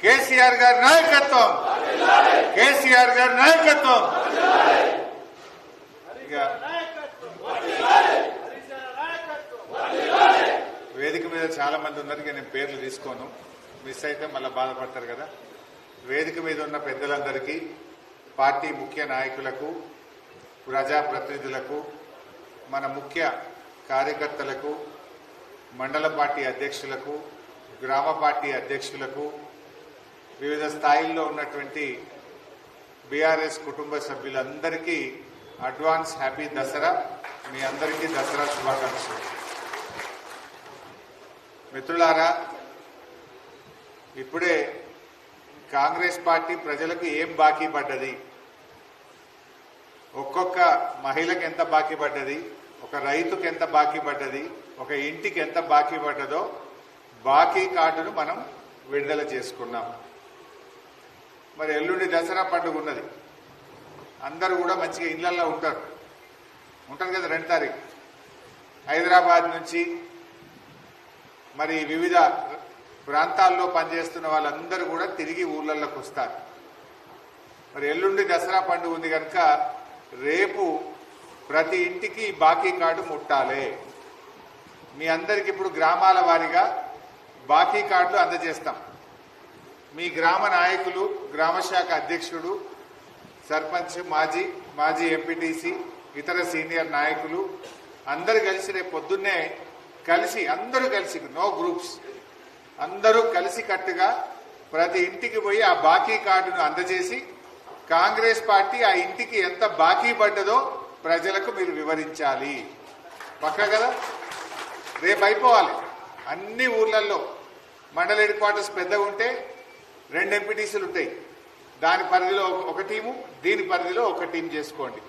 కేసీఆర్ గారి నాయకత్వం, కేసీఆర్ గారి నాయకత్వం. వేదిక మీద చాలా మంది ఉన్నారు, నేను పేర్లు తీసుకోను, మిస్ అయితే మళ్ళీ బాధపడతారు కదా. వేదిక మీద ఉన్న పెద్దలందరికీ, పార్టీ ముఖ్య నాయకులకు, ప్రజాప్రతినిధులకు, మన ముఖ్య కార్యకర్తలకు, మండల పార్టీ అధ్యక్షులకు, గ్రామ పార్టీ అధ్యక్షులకు, వివిధ స్థాయిల్లో ఉన్నటువంటి బీఆర్ఎస్ కుటుంబ సభ్యులందరికీ అడ్వాన్స్ హ్యాపీ దసరా. మీ అందరికీ దసరా శుభాకాంక్షలు. మిత్రులారా, ఇప్పుడే కాంగ్రెస్ పార్టీ ప్రజలకు ఏం బాకీ పడ్డది, ఒక్కొక్క మహిళకు ఎంత బాకీ పడ్డది, ఒక రైతుకు ఎంత బాకీ పడ్డది, ఒక ఇంటికి ఎంత బాకీ పడ్డదో బాకీ కార్డును మనం విడుదల చేసుకున్నాం. మరి ఎల్లుండి దసరా పండుగ ఉన్నది, అందరూ కూడా మంచిగా ఇళ్లల్లో ఉంటారు కదా. 2 తారీఖు హైదరాబాద్ నుంచి మరి వివిధ ప్రాంతాల్లో పనిచేస్తున్న వాళ్ళందరూ కూడా తిరిగి ఊర్లలోకి వస్తారు. మరి ఎల్లుండి దసరా పండుగ ఉంది కనుక రేపు ప్రతి ఇంటికి బాకీ కార్డు ముట్టాలి. మీ అందరికి ఇప్పుడు గ్రామాల వారీగా బాకీ కార్డులు అందజేస్తాం. మీ గ్రామ నాయకులు, గ్రామ శాఖ అధ్యక్షుడు, సర్పంచ్, మాజీ ఎంపీటీసీ, ఇతర సీనియర్ నాయకులు అందరూ కలిసి రేపు పొద్దున్నే అందరూ కలిసి, నో గ్రూప్స్, అందరూ కలిసి కట్టుగా ప్రతి ఇంటికి పోయి ఆ బాకీ కార్డును అందజేసి కాంగ్రెస్ పార్టీ ఆ ఇంటికి ఎంత బాకీ పడ్డదో ప్రజలకు మీరు వివరించాలి. పక్కా కదా? రేపు అయిపోవాలి. అన్ని ఊర్లలో మండల హెడ్ క్వార్టర్స్ పెద్దగా ఉంటే 2 ఎంపీటీసీలు ఉంటాయి, దాని పరిధిలో ఒక టీము, దీని పరిధిలో ఒక టీం చేసుకోండి.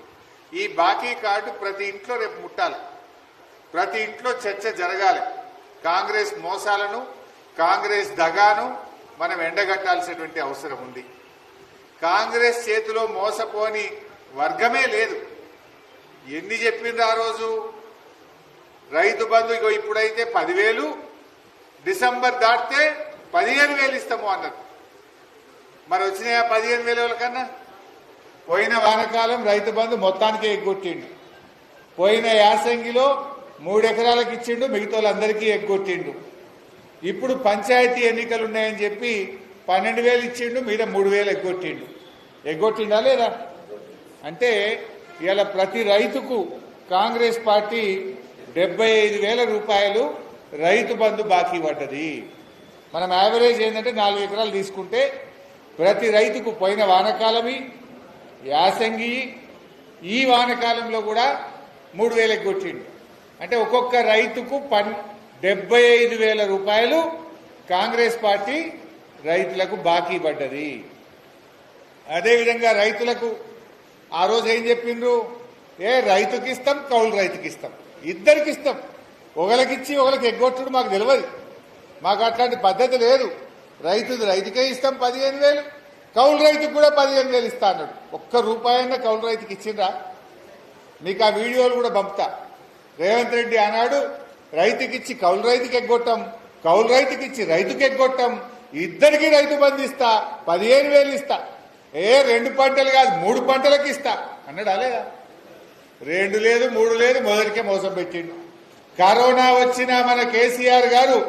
ఈ బాకీ కార్డు ప్రతి ఇంట్లో రేపు ముట్టాలి. ప్రతి ఇంట్లో చర్చ జరగాలి. కాంగ్రెస్ మోసాలను, కాంగ్రెస్ దగాను మనం ఎండగట్టాల్సినటువంటి అవసరం ఉంది. కాంగ్రెస్ చేతిలో మోసపోని వర్గమే లేదు. ఎన్ని చెప్పింది ఆ రోజు? రైతు బంధు ఇప్పుడైతే 10,000, డిసెంబర్ దాటితే 15,000 ఇస్తాము అన్నారు. మరి వచ్చినాయా 15,000 కన్నా? పోయిన వానకాలం రైతు బంధు మొత్తానికి ఎగ్గొట్టిండు. పోయిన యాసంగిలో 3 ఎకరాలకు ఇచ్చిండు, మిగతా వాళ్ళందరికీ ఎగ్గొట్టిండు. ఇప్పుడు పంచాయతీ ఎన్నికలు ఉన్నాయని చెప్పి 12,000 ఇచ్చిండు, మీద 3,000 ఎగ్గొట్టిండా లేదా? అంటే ఇలా ప్రతి రైతుకు కాంగ్రెస్ పార్టీ 75,000 రూపాయలు రైతు బంధు బాకీ పడ్డది. మనం యావరేజ్ ఏంటంటే 4 ఎకరాలు తీసుకుంటే ప్రతి రైతుకు పోయిన వానకాలమి, యాసంగి, ఈ వానకాలంలో కూడా 3,000 ఎగ్గొట్టిండు. అంటే ఒక్కొక్క రైతుకు 75,000 రూపాయలు కాంగ్రెస్ పార్టీ రైతులకు బాకీ పడ్డది. అదేవిధంగా రైతులకు ఆ రోజు ఏం చెప్పిండ్రు? రైతుకి ఇస్తాం, కౌలు రైతుకి ఇస్తాం, ఇద్దరికి ఇస్తాం. ఒకరికిచ్చి ఒకరికి ఎగ్గొట్టుడు మాకు తెలియదు, మాకు అట్లాంటి పద్ధతి లేదు. రైతుకే ఇస్తాం 15,000, కౌలు రైతుకు కూడా 15,000 ఇస్తా అన్నాడు. ₹1 కౌలు రైతుకి ఇచ్చిండ్రా? మీకు ఆ వీడియోలు కూడా పంపుతా. రేవంత్ రెడ్డి అన్నాడు, రైతుకిచ్చి కౌలు రైతుకి ఎగ్గొట్టాం, కౌలు రైతుకి ఇచ్చి రైతుకి ఎగ్గొట్టాం, ఇద్దరికి రైతు బంధు ఇస్తా, 15,000 ఇస్తా, 2 పంటలు కాదు 3 పంటలకు ఇస్తా అన్నాడా లేదా? 2 లేదు 3 లేదు, మొదటికే మోసం పెట్టిండు. కరోనా వచ్చినా మన కేసీఆర్ గారు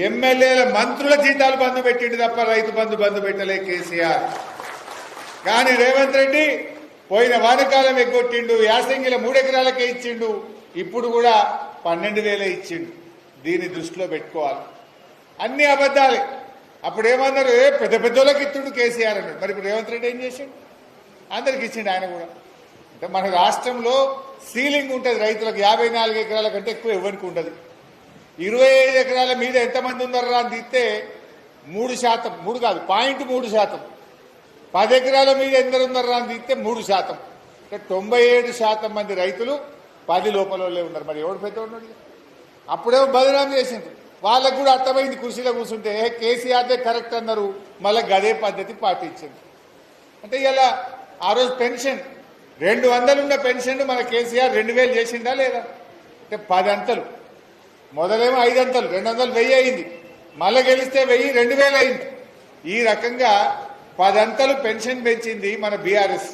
ఎమ్మెల్యేల, మంత్రుల జీతాలు బంధు పెట్టిండు తప్ప రైతు బంధు పెట్టలే కేసీఆర్. కానీ రేవంత్ రెడ్డి పోయిన వానకాలం ఎగ్గొట్టిండు, యాసంగిల 3 ఎకరాలకే ఇచ్చిండు, ఇప్పుడు కూడా 12,000 ఇచ్చిండు. దీన్ని దృష్టిలో పెట్టుకోవాలి. అన్ని అబద్దాలే. అప్పుడు ఏమన్నారు? పెద్ద పెద్దోళ్ళకి ఇచ్చిండు కేసీఆర్ అన్నాడు. మరి ఇప్పుడు రేవంత్ రెడ్డి ఏం చేసిండు? అందరికి ఇచ్చిండు ఆయన కూడా. అంటే మన రాష్ట్రంలో సీలింగ్ ఉంటుంది రైతులకు, 54 ఎకరాల కంటే ఎక్కువ ఎవరికి ఉండదు. 25 ఎకరాల మీద ఎంతమంది ఉన్నారా అని తీస్తే 3%, 3 కాదు 0.3%. 10 ఎకరాల మీద ఎందరు ఉన్నారా అని తీస్తే 3%. అంటే 97% మంది రైతులు 10 లోపల ఉన్నారు. మరి ఎవడు పెద్ద ఉన్నాడు? అప్పుడేమో బదనాం చేసిండ్రు. వాళ్ళకు కూడా అర్థమైంది, కుర్చీలో కూర్చుంటే కేసీఆర్దే కరెక్ట్ అన్నారు, మళ్ళీ గదే పద్ధతి పాటించింది. అంటే ఇలా ఆ రోజు పెన్షన్ 200 ఉన్న పెన్షన్ మన కేసీఆర్ 2,000 చేసిందా లేదా? అంటే 10 అంతలు. మొదలేమో 5 అంతలు, 200 1000 అయింది. మళ్ళీ గెలిస్తే 1000 2,000 అయింది. ఈ రకంగా 10 అంతలు పెన్షన్ పెంచింది మన బీఆర్ఎస్.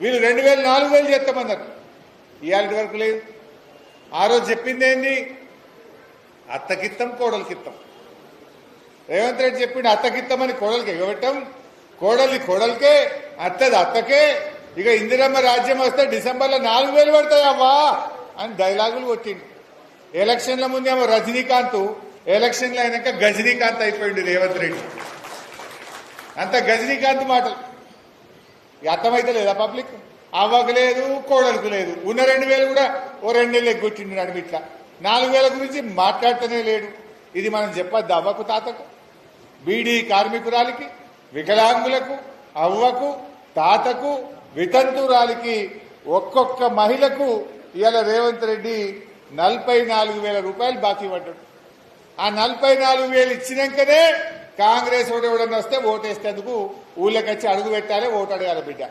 వీళ్ళు 2000 4000 చేస్తామన్నారు. ఇవాళ వరకు లేదు. ఆ రోజు చెప్పింది ఏంది? అత్తకిత్తం కోడలికిత్తం. రేవంత్ రెడ్డి చెప్పిండు అత్తకిత్తమని కోడలికి ఎగబెట్టం, కోడలి కోడలికే, అత్తది అత్తకే, ఇక ఇందిరమ్మ రాజ్యం వస్తే డిసెంబర్లో 4000 పడతాయవ్వా అని డైలాగులు కొట్టిండు. ఎలక్షన్ల ముందేమో రజనీకాంత్, ఎలక్షన్లు అయినాక గజనీకాంత్ అయిపోయింది రేవంత్ రెడ్డి. అంత గజనీకాంత్ మాటలు అర్థమైతే లేదా పబ్లిక్? అవ్వకు లేదు, కోడలకు లేదు. ఉన్న 2000 కూడా ఓ 2 నెలలు ఎగ్గొట్టిండు నడిమిట్లా. 4000 గురించి మాట్లాడుతూనే లేడు. ఇది మనం చెప్పొద్దు అవ్వకు తాతకు, బీడీ కార్మికురాలికి, వికలాంగులకు, అవ్వకు, తాతకు, వితంతురాలికి, ఒక్కొక్క మహిళకు ఇవాళ రేవంత్ రెడ్డి 44,000 రూపాయలు బాకీ పడ్డాడు. ఆ 44,000 ఇచ్చినాకనే కాంగ్రెస్ ఎవడన్నా వస్తే ఓటేస్తేందుకు ఊళ్ళకి వచ్చి అడుగు పెట్టాలి, ఓటు అడగాలి. బిడ్డ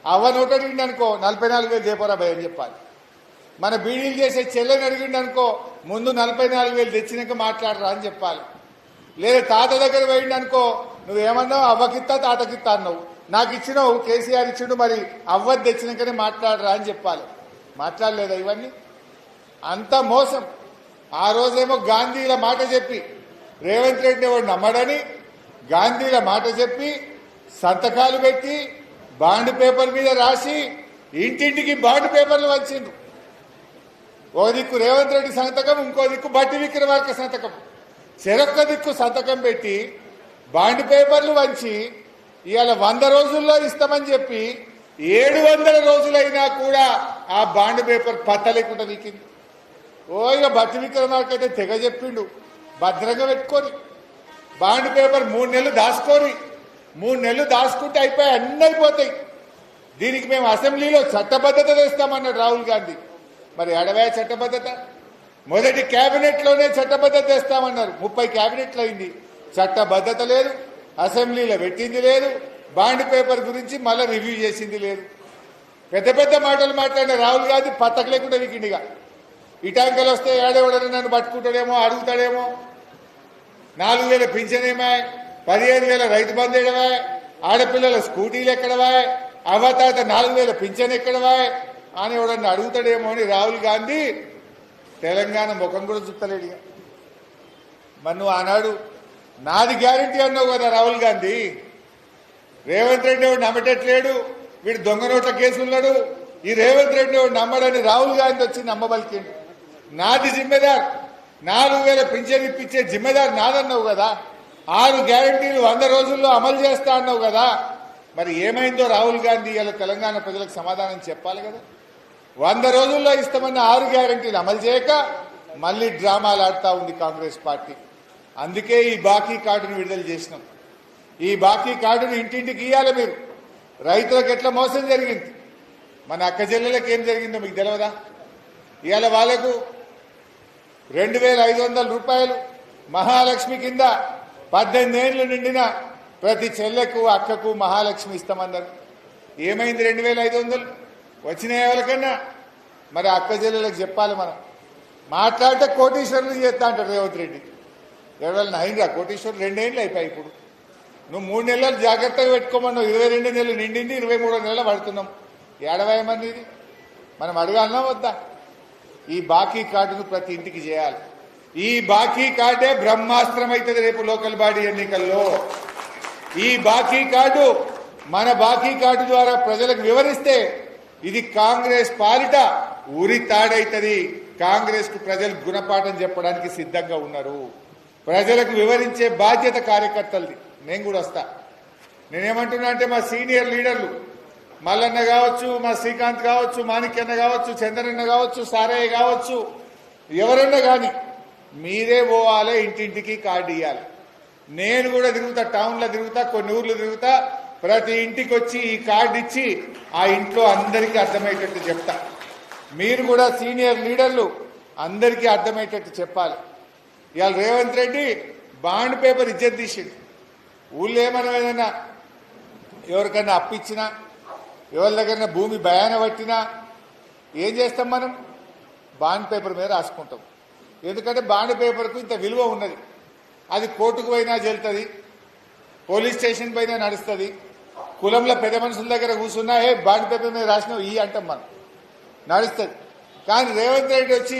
అవ్వని ఓటు అడిగిండు అనుకో 44,000 చేపరా భయ అని చెప్పాలి. మన బీడీలు చేసే చెల్లెని అడిగిండు అనుకో ముందు 44,000 తెచ్చినాక మాట్లాడరా అని చెప్పాలి. లేదా తాత దగ్గర పోయిండు అనుకో నువ్వేమన్నావు అవ్వకిత్తా తాతకిత్తా అన్నావు, నాకు ఇచ్చినావు కేసీఆర్ ఇచ్చిండు, మరి అవ్వది తెచ్చినాకనే మాట్లాడరా అని చెప్పాలి. మాట్లాడలేదా ఇవన్నీ? అంత మోసం. ఆ రోజేమో గాంధీల మాట చెప్పి రేవంత్ రెడ్డి ఎవడు నమ్మడని గాంధీల మాట చెప్పి సంతకాలు పెట్టి బాండ్ పేపర్ మీద రాసి ఇంటింటికి బాండ్ పేపర్లు వంచిండ్రు. ఓ దిక్కు రేవంత్ రెడ్డి సంతకం, ఇంకో దిక్కు బట్టి విక్రమార్క సంతకం, చెరొక్క దిక్కు సంతకం పెట్టి బాండ్ పేపర్లు వంచి ఇవాళ 100 రోజుల్లో ఇస్తామని చెప్పి 700 రోజులైనా కూడా ఆ బాండ్ పేపర్ పత్త లేకుండా వీకింది. ఓ ఇక బట్టి విక్రమార్క అయితే తెగ చెప్పిండు భద్రంగా పెట్టుకొని బాండ్ పేపర్ 3 నెలలు దాచుకొని, 3 నెలలు దాచుకుంటే అయిపోయి అన్నీ అయిపోతాయి. దీనికి మేము అసెంబ్లీలో చట్టబద్ధత తెస్తామన్నాడు రాహుల్ గాంధీ. మరి అడవే చట్టబద్ధత? మొదటి క్యాబినెట్లోనే చట్టబద్ధత తెస్తామన్నారు. 30 క్యాబినెట్లు అయింది, చట్టబద్ధత లేదు, అసెంబ్లీలో పెట్టింది లేదు, బాండ్ పేపర్ గురించి మళ్ళీ రివ్యూ చేసింది లేదు. పెద్ద పెద్ద మాటలు మాట్లాడిన రాహుల్ గాంధీ పత్తకు లేకుండా వికిండిగా. ఇటాంకలు వస్తే ఏడేవాడని నన్ను పట్టుకుంటాడేమో, అడుగుతాడేమో. 4,000 పింఛనేమా, 15,000 రైతు బంధు ఎడవా, ఆడపిల్లల స్కూటీలు ఎక్కడవా, అవతాత 4,000 పింఛన్ ఎక్కడవా అని ఎవడన్నా అడుగుతాడేమో అని రాహుల్ గాంధీ తెలంగాణ ముఖం కూడా చూస్తలేడు. మరి నువ్వు ఆనాడు నాది గ్యారంటీ అన్నావు కదా రాహుల్ గాంధీ. రేవంత్ రెడ్డి ఎవడు నమ్మటట్లేడు, వీడు దొంగ నోట్ల కేసున్నాడు, ఈ రేవంత్ రెడ్డి ఎవడు నమ్మడని రాహుల్ గాంధీ వచ్చి నమ్మబలికిండు. నాది జిమ్మెదార్, 4,000 పింఛన్ ఇప్పించే జిమ్మెదార్ నాదన్నావు కదా. 6 గ్యారంటీలు 100 రోజుల్లో అమలు చేస్తా అన్నావు కదా. మరి ఏమైందో రాహుల్ గాంధీ ఇలా తెలంగాణ ప్రజలకు సమాధానం చెప్పాలి కదా. 100 రోజుల్లో ఇస్తామన్న 6 గ్యారంటీలు అమలు చేయక మళ్ళీ డ్రామాలు ఆడుతూ ఉంది కాంగ్రెస్ పార్టీ. అందుకే ఈ బాకీ కార్డును విడుదల చేసినాం. ఈ బాకీ కార్డును ఇంటింటికి ఇవ్వాలి. మీరు రైతులకు ఎట్లా మోసం జరిగింది, మన అక్క చెల్లెలకు ఏం జరిగిందో మీకు తెలియదా? ఇవాళ వాళ్లకు 2,500 రూపాయలు మహాలక్ష్మి కింద 18 ఏళ్లు నిండిన ప్రతి చెల్లెకు అక్కకు మహాలక్ష్మి ఇస్తామన్నారు. ఏమైంది 2,500? వచ్చినాయి ఎవరికన్నా? మరి అక్క చెల్లెలకు చెప్పాలి. మనం మాట్లాడితే కోటీశ్వరులు చేస్తా అంటాడు రేవంత్ రెడ్డి. ఎవరైనా అయిందా కోటీశ్వరులు? 2 ఏళ్ళు అయిపోయి. ఇప్పుడు నువ్వు 3 నెలలు జాగ్రత్తగా పెట్టుకోమన్నావు. 22 నెలలు నిండింది, 23 నెలలు పడుతున్నాం. ఏడవేయమని ఇది మనం అడగాలన్నా వద్దా? ఈ బాకీ కార్డును ప్రతి ఇంటికి చేయాలి. ఈ బాకీ కార్డే బ్రహ్మాస్త్రం అవుతుంది రేపు లోకల్ బాడీ ఎన్నికల్లో. ఈ బాకీ కార్డు, మన బాకీ కార్డు ద్వారా ప్రజలకు వివరిస్తే ఇది కాంగ్రెస్ పాలిట ఉరి తాడైతుంది. కాంగ్రెస్ కు ప్రజలు గుణపాఠం చెప్పడానికి సిద్ధంగా ఉన్నారు. ప్రజలకు వివరించే బాధ్యత కార్యకర్తలది. నేను కూడా వస్తా. నేనేమంటున్నా అంటే మా సీనియర్ లీడర్లు మల్లన్న కావచ్చు, మా శ్రీకాంత్ కావచ్చు, మాణిక్యన్న కావచ్చు, చంద్రన్న కావచ్చు, సారయ్య కావచ్చు, ఎవరన్నా కానీ మీరే పోవాలి, ఇంటింటికి కార్డు ఇవ్వాలి. నేను కూడా తిరుగుతా, టౌన్లో తిరుగుతా, కొన్ని ఊర్లు తిరుగుతా, ప్రతి ఇంటికి వచ్చి ఈ కార్డు ఇచ్చి ఆ ఇంట్లో అందరికీ అర్థమయ్యేటట్టు చెప్తా. మీరు కూడా సీనియర్ లీడర్లు అందరికీ అర్థమయ్యేటట్టు చెప్పాలి. ఇవాళ రేవంత్ రెడ్డి బాండ్ పేపర్ ఇజ్జత్ తీసిండు. ఊళ్ళో ఏమైనా ఏదైనా ఎవరికన్నా అప్పిచ్చినా, ఎవరి దగ్గర భూమి భయాన పట్టినా ఏం చేస్తాం? మనం బాండ్ పేపర్ మీద రాసుకుంటాం. ఎందుకంటే బాండ్ పేపర్కు ఇంత విలువ ఉన్నది. అది కోర్టుకు పోయినా చెల్తుంది, పోలీస్ స్టేషన్ పైన నడుస్తుంది. కులంలో పెద్ద మనుషుల దగ్గర కూర్చున్నా బాండ్ పేపర్ మీద రాసినావు ఈ అంటాం మనం, నడుస్తుంది. కానీ రేవంత్ రెడ్డి వచ్చి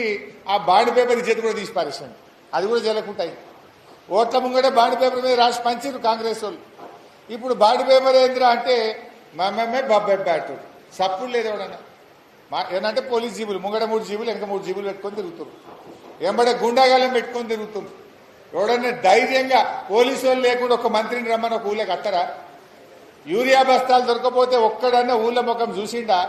ఆ బాండ్ పేపర్ ఇచ్చేది కూడా తీసి పారేసాడు. అది కూడా జరగకుంటాయి. ఓట్ల ముంగట బాండ్ పేపర్ మీద రాసి పంచారు కాంగ్రెస్ వాళ్ళు. ఇప్పుడు బాండ్ పేపర్ ఏంద్రా అంటే మేమే బ్యాటు సప్పుడు లేదు. ఎవడన్నా ఏంటంటే పోలీస్ జీబులు ముంగట 3 జీబులు వెనక 3 జీబులు పెట్టుకొని తిరుగుతారు. ఎంబడే గుండాగాలం పెట్టుకొని తిరుగుతుంది. ఎవడన్నా ధైర్యంగా పోలీసు వాళ్ళు లేకుండా ఒక మంత్రిని రమ్మని ఒక ఊళ్ళకి అత్తరా? యూరియా బస్తాలు దొరకపోతే ఒక్కడన్నా ఊళ్ళ ముఖం చూసిండా?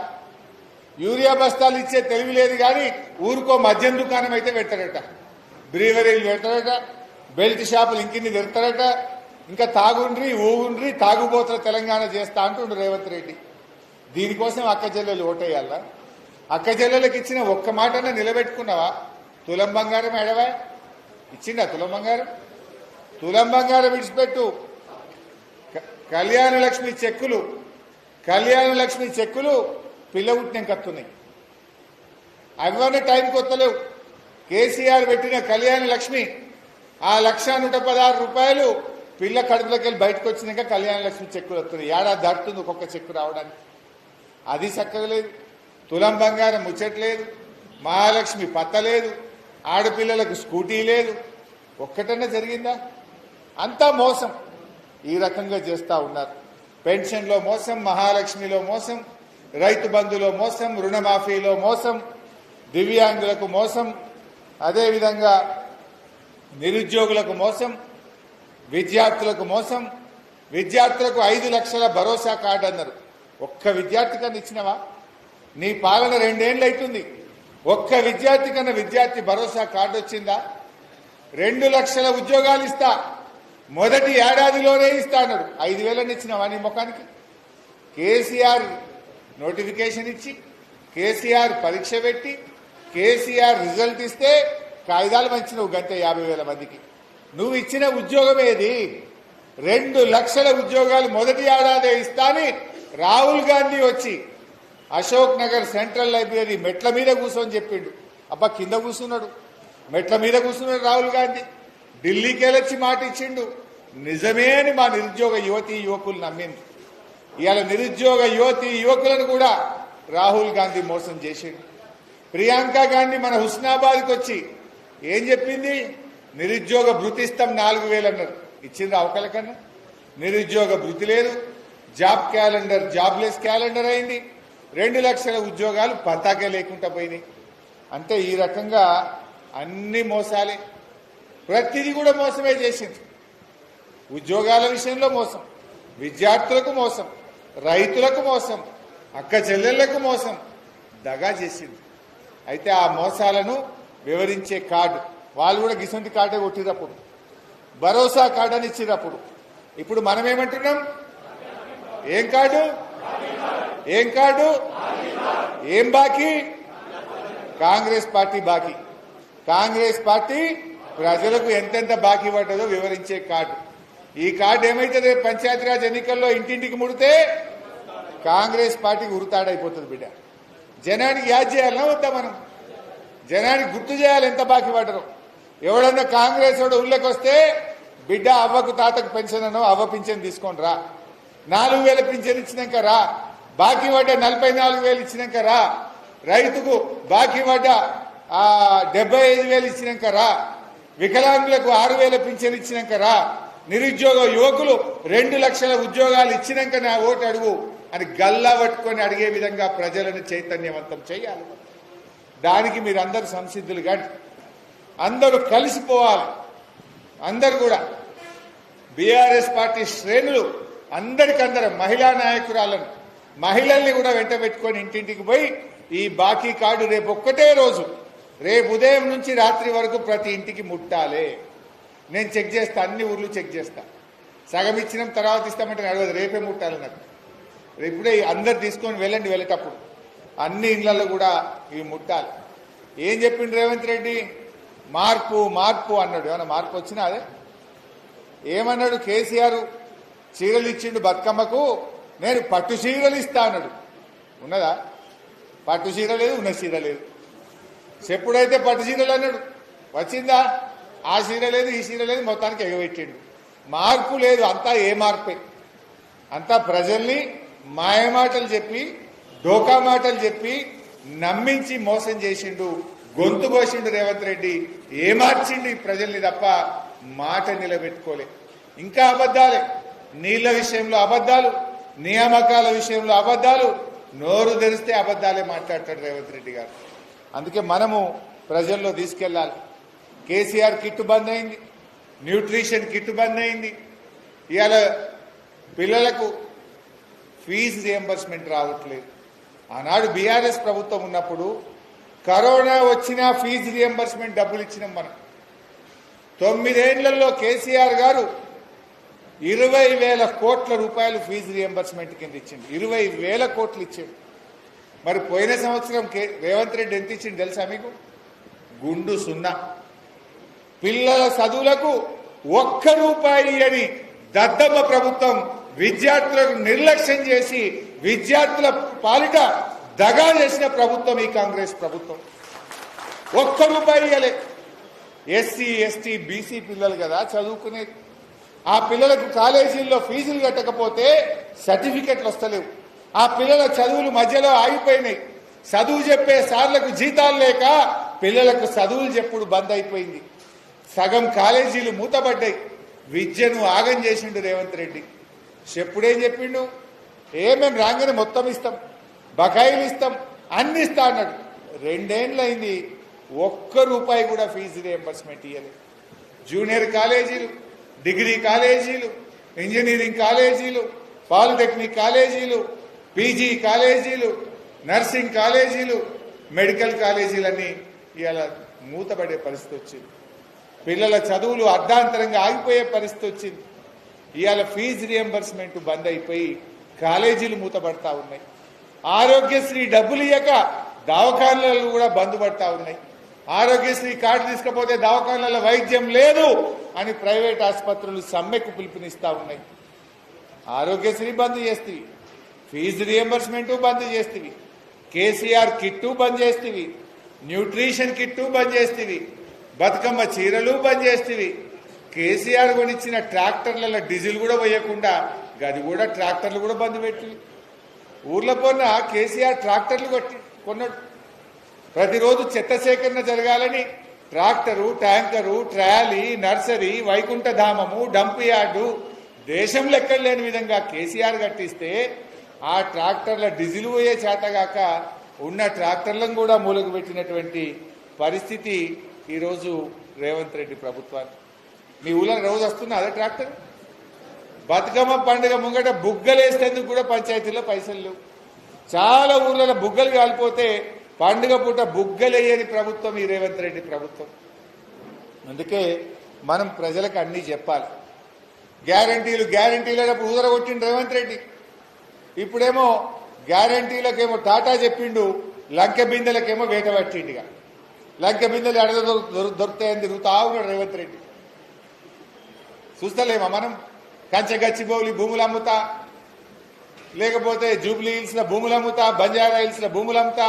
యూరియా బస్తాలు ఇచ్చే తెలివి లేదు. కానీ ఊరికో మద్యం దుకాణం అయితే పెడతారట, బ్రీవరీలు పెడతారట, బెల్ట్ షాపులు ఇంకిన్ని తెరుతారట. ఇంకా తాగుండ్రి ఊగుండ్రి తాగుబోతుల తెలంగాణ చేస్తా అంటుండు రేవంత్ రెడ్డి. దీనికోసం అక్క చెల్లెలు ఓటేయాలా? అక్క చెల్లెలకు ఇచ్చిన ఒక్క మాటన్నా నిలబెట్టుకున్నావా? తులం బంగారం ఎడవా? ఇచ్చిండా తులం బంగారం? తులం బంగారం విడిచిపెట్టు. కళ్యాణ లక్ష్మి చెక్కులు పిల్ల పుట్టిన కత్తున్నాయి. అవన్నీ టైంకి వస్తలేవు. కేసీఆర్ పెట్టిన కళ్యాణ లక్ష్మి ఆ 1,116 రూపాయలు పిల్ల కడుపులోకి వెళ్ళి బయటకు వచ్చినాక కళ్యాణ లక్ష్మి చెక్కులు వస్తున్నాయి. ఏడాది దాటుతుంది ఒక్కొక్క చెక్కు రావడానికి. అది చక్కగా లేదు. తులం బంగారం ముచ్చట్లేదు, మహాలక్ష్మి పత్తలేదు, ఆడపిల్లలకు స్కూటీ లేదు. ఒక్కటన్నా జరిగిందా? అంతా మోసం. ఈ రకంగా చేస్తూ ఉన్నారు. పెన్షన్లో మోసం, మహాలక్ష్మిలో మోసం, రైతు బంధులో మోసం, రుణమాఫీలో మోసం, దివ్యాంగులకు మోసం, అదేవిధంగా నిరుద్యోగులకు మోసం, విద్యార్థులకు మోసం. విద్యార్థులకు 5 లక్షల భరోసా కార్డు అన్నారు. ఒక్క విద్యార్థి కన్నా ఇచ్చినవా? నీ పాలన 2 ఏళ్ళు అవుతుంది. ఒక్క విద్యార్థి కన్నా విద్యార్థి భరోసా కార్డు వచ్చిందా? 2 లక్షల ఉద్యోగాలు ఇస్తా, మొదటి ఏడాదిలోనే ఇస్తా అన్నాడు. 5,000 ఇచ్చినవా నీ ముఖానికి? కేసీఆర్ నోటిఫికేషన్ ఇచ్చి, కేసీఆర్ పరీక్ష పెట్టి, కేసీఆర్ రిజల్ట్ ఇస్తే కాగితాలు పంచినవు గంటే 50,000 మందికి. నువ్వు ఇచ్చిన ఉద్యోగం ఏది? 2 లక్షల ఉద్యోగాలు మొదటి ఏడాదే ఇస్తాని రాహుల్ గాంధీ వచ్చి అశోక్ నగర్ సెంట్రల్ లైబ్రరీ మెట్ల మీద కూర్చొని చెప్పిండు. అబ్బా కింద కూర్చున్నాడు, మెట్ల మీద కూర్చున్నాడు రాహుల్ గాంధీ. ఢిల్లీకి వెళ్ళొచ్చి మాట ఇచ్చిండు. నిజమే అని మా నిరుద్యోగ యువతీ యువకులు నమ్మింది. ఇవాళ నిరుద్యోగ యువతీ యువకులను కూడా రాహుల్ గాంధీ మోసం చేసిండు. ప్రియాంక గాంధీ మన హుస్నాబాద్కి వచ్చి ఏం చెప్పింది? నిరుద్యోగ భృతి ఇస్తాం 4,000 అన్నారు. ఇచ్చింది అవకలకన్నా? నిరుద్యోగ భృతి లేదు. జాబ్ క్యాలెండర్ జాబ్లెస్ క్యాలెండర్ అయింది. 2 లక్షల ఉద్యోగాలు పతాకే లేకుండా పోయినాయి. అంటే ఈ రకంగా అన్ని మోసాలే. ప్రతిదీ కూడా మోసమే చేసింది. ఉద్యోగాల విషయంలో మోసం, విద్యార్థులకు మోసం, రైతులకు మోసం, అక్క చెల్లెళ్లకు మోసం, దగా చేసింది. అయితే ఆ మోసాలను వివరించే కార్డు వాళ్ళు కూడా గిసంటి కార్డే కొట్టినప్పుడు, భరోసా కార్డు అని ఇచ్చినప్పుడు, ఇప్పుడు మనం ఏమంటున్నాం? ఏం కార్డు? ఏం కార్డు? ఏం బాకీ? కాంగ్రెస్ పార్టీ బాకీ. కాంగ్రెస్ పార్టీ ప్రజలకు ఎంతెంత బాకీ పడ్డదో వివరించే కార్డు. ఈ కార్డు ఏమైతుంది? పంచాయతీరాజ్ ఎన్నికల్లో ఇంటింటికి ముడితే కాంగ్రెస్ పార్టీకి ఉరుతాడైపోతుంది బిడ్డ. జనానికి యాద్ చేయాలన్నా వద్దా? మనం జనానికి గుర్తు చేయాలి ఎంత బాకీ పడ్డరో. ఎవడన్నా కాంగ్రెస్ వాడు ఊళ్ళకి వస్తే బిడ్డ అవ్వకు తాతకు పెన్షన్ అనో అవ్వ పింఛన్ తీసుకొని రా, 4,000 పింఛన్ ఇచ్చినాక రా, బాకీ పడ్డ 44,000 ఇచ్చినాక రా, రైతుకు బాకీ పడ్డ 75,000 ఇచ్చినాక రా, వికలాంగులకు 6,000 పింఛన్ ఇచ్చినాక రా, నిరుద్యోగ యువకులు 2 లక్షల ఉద్యోగాలు ఇచ్చినాక నా ఓటు అడుగు అని గల్లా పట్టుకొని అడిగే విధంగా ప్రజలను చైతన్యవంతం చేయాలి. దానికి మీరందరూ సంసిద్ధులు కాదు. అందరూ కలిసిపోవాలి. అందరు కూడా బీఆర్ఎస్ పార్టీ శ్రేణులు అందరికందరం మహిళా నాయకురాలను, మహిళల్ని కూడా వెంట పెట్టుకొని ఇంటింటికి పోయి ఈ బాకీ కార్డు రేపు ఒక్కటే రోజు, రేపు ఉదయం నుంచి రాత్రి వరకు ప్రతి ఇంటికి ముట్టాలి. నేను చెక్ చేస్తా, అన్ని ఊర్లు చెక్ చేస్తా. సగం ఇచ్చినాం తర్వాత ఇస్తామంటే నడవదు, రేపే ముట్టాలి నాకు. ఇప్పుడే అందరు తీసుకొని వెళ్ళండి. వెళ్ళేటప్పుడు అన్ని ఇళ్లలో కూడా ఇవి ముట్టాలి. ఏం చెప్పిండు రేవంత్ రెడ్డి? మార్పు మార్పు అన్నాడు. ఏమన్నా మార్పు వచ్చినా? అదే ఏమన్నాడు? కేసీఆర్ చీరలు ఇచ్చిండు బతుకమ్మకు, నేను పట్టు చీరలు ఇస్తా అన్నాడు. ఉన్నదా? పట్టు చీర లేదు, ఉన్న చీర లేదు. చెప్పుడైతే పట్టు చీరలు అన్నాడు, వచ్చిందా? ఆ చీర లేదు, ఈ చీర లేదు, మొత్తానికి ఎగబెట్టిండు. మార్పు లేదు, అంతా ఏ మార్పే. అంతా ప్రజల్ని మాయమాటలు చెప్పి డోకా మాటలు చెప్పి నమ్మించి మోసం చేసిండు, గొంతు కోసిండు రేవంత్ రెడ్డి. ఏమార్చిండు ప్రజల్ని తప్ప మాట నిలబెట్టుకోలే. ఇంకా అబద్ధాలే, నీళ్ల విషయంలో అబద్ధాలు, నియామకాల విషయంలో అబద్ధాలు, నోరు తెరిస్తే అబద్ధాలే మాట్లాడతాడు రేవంత్ రెడ్డి గారు. అందుకే మనము ప్రజల్లో తీసుకెళ్లాలి. కేసీఆర్ కిట్టు బంద్ అయింది, న్యూట్రిషన్ కిట్టు బంద్ అయింది. ఇవాళ పిల్లలకు ఫీజు రియంబర్స్మెంట్ రావట్లేదు. ఆనాడు బీఆర్ఎస్ ప్రభుత్వం ఉన్నప్పుడు కరోనా వచ్చినా ఫీజు రియంబర్స్మెంట్ డబ్బులు ఇచ్చినాం మనం. 9 ఏళ్లలో కేసీఆర్ గారు 20,000 కోట్ల రూపాయలు ఫీజు రియంబర్స్మెంట్ కింద ఇచ్చింది. 20,000 కోట్లు ఇచ్చింది. మరి పోయిన సంవత్సరం రేవంత్ రెడ్డి ఎంత ఇచ్చింది తెలుసా మీకు? గుండు సున్నా. పిల్లల చదువులకు 1 రూపాయి అని దద్దమ్మ ప్రభుత్వం విద్యార్థులకు నిర్లక్ష్యం చేసి విద్యార్థుల పాలిట దగా చేసిన ప్రభుత్వం ఈ కాంగ్రెస్ ప్రభుత్వం. 1 రూపాయి ఇవ్వలే. ఎస్సీ ఎస్టీ బీసీ పిల్లలు కదా చదువుకునేది. ఆ పిల్లలకు కాలేజీల్లో ఫీజులు కట్టకపోతే సర్టిఫికెట్లు వస్తలేవు. ఆ పిల్లల చదువులు మధ్యలో ఆగిపోయినాయి. చదువు చెప్పే సార్లకు జీతాలు లేక పిల్లలకు చదువులు చెప్పుడు బంద్ అయిపోయింది. సగం కాలేజీలు మూతపడ్డాయి. విద్యను ఆగం చేసిండు రేవంత్ రెడ్డి. చెప్పుడేం చెప్పిండు? మేము రాగానే మొత్తం ఇస్తాం, బకాయిలు ఇస్తాం, అన్ని ఇస్తా అన్నాడు. 2 ఏళ్ళైంది, 1 రూపాయి కూడా ఫీజు రియంబర్స్మెంట్ ఇవ్వలేదు. జూనియర్ కాలేజీలు, డిగ్రీ కాలేజీలు, ఇంజనీరింగ్ కాలేజీలు, పాలిటెక్నిక్ కాలేజీలు, పీజీ కాలేజీలు, నర్సింగ్ కాలేజీలు, మెడికల్ కాలేజీలన్నీ ఇవాళ మూతపడే పరిస్థితి వచ్చింది. పిల్లల చదువులు అర్ధాంతరంగా ఆగిపోయే పరిస్థితి వచ్చింది. ఇవాళ ఫీజు రియంబర్స్మెంట్ బంద్ అయిపోయి కాలేజీలు మూతపడతా ఉన్నాయి. ఆరోగ్యశ్రీ డబ్బులు ఇయ్యక దవాఖానాలు కూడా బంద్ పడతా ఉన్నాయి. ఆరోగ్యశ్రీ కార్డు తీసుకపోతే దవాఖానాల వైద్యం లేదు అని ప్రైవేట్ ఆసుపత్రులు సమ్మెకు పిలుపునిస్తా ఉన్నాయి. ఆరోగ్యశ్రీ బంద్ చేస్తేవి, ఫీజు రియంబర్స్మెంట్ బంద్ చేస్తేవి, కేసీఆర్ కిట్టు బంద్ చేస్తేవి, న్యూట్రిషన్ కిట్టు బంద్ చేస్తేవి, బతుకమ్మ చీరలు బంద్ చేస్తేవి. కేసీఆర్ కొనిచ్చిన ట్రాక్టర్లలో డీజిల్ కూడా పోయకుండా గది కూడా ట్రాక్టర్లు కూడా బంద్ పెట్టి ఊర్లో పోన్న కేసీఆర్ ట్రాక్టర్లు కొన్నాడు. ప్రతిరోజు చెత్త సేకరణ జరగాలని ట్రాక్టరు, ట్యాంకరు, ట్రాలీ, నర్సరీ, వైకుంఠధామము, డంప్ యార్డు దేశంలో ఎక్కడ లేని విధంగా కేసీఆర్ కట్టిస్తే ఆ ట్రాక్టర్ల డీజిల్ పోయే చేతగాక ఉన్న ట్రాక్టర్లను కూడా మూలకు పెట్టినటువంటి పరిస్థితి ఈరోజు రేవంత్ రెడ్డి ప్రభుత్వాన్ని. మీ ఊళ్ళో రోజు వస్తున్నా అదే ట్రాక్టర్. బతుకమ్మ పండుగ ముంగట బుగ్గలు వేసేందుకు కూడా పంచాయతీలో పైసలు లేవు. చాలా ఊర్లలో బుగ్గలు కాలిపోతే పండుగ పూట బుగ్గలు వేయని ప్రభుత్వం ఈ రేవంత్ రెడ్డి ప్రభుత్వం. అందుకే మనం ప్రజలకు అన్నీ చెప్పాలి. గ్యారంటీలు గ్యారంటీలప్పుడు ఊదరగొట్టిండు రేవంత్ రెడ్డి. ఇప్పుడేమో గ్యారంటీలకేమో టాటా చెప్పిండు, లంకె బిందెలకేమో వేట పట్టిండుగా. లంకె బిందెలు ఎడ దొరుకుతాయని తిరుగుతా ఉన్నాడు రేవంత్ రెడ్డి. చూస్తలేమా మనం? కంచగచ్చిబౌలి భూములు అమ్ముతా, లేకపోతే జూబ్లీ హిల్స్లో భూములు అమ్ముతా, బంజారా హిల్స్లో భూములు అమ్ముతా,